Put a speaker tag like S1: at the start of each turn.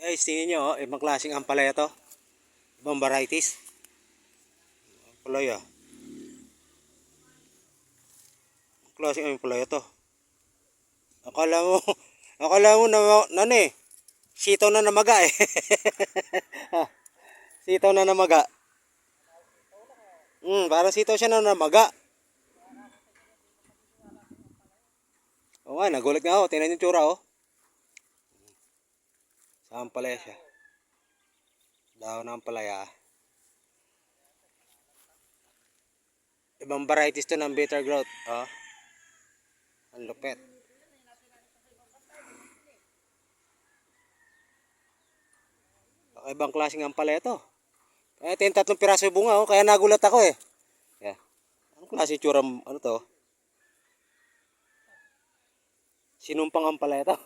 S1: Guys, tingnan nyo, ibang klaseng ampalaya to. Ibang varieties. Ampalaya. Klaseng ampalaya to. Akala mo, akala mo na sitaw na namaga eh. Sitaw na namaga. Parang sitaw siya na namaga. Oo nga, nagulat nga ako. Tingnan yung tsura oh. Sa ampalaya siya. Daw ng ampalaya. Ibang varieties to ng bitter growth. Oh. Ang lupet. Ibang klaseng ampalaya to. Ito yung 3 piraso yung bunga oh. Kaya nagulat ako eh. Yeah. Anong klase tsura ano to? Sinumpang ampalaya to.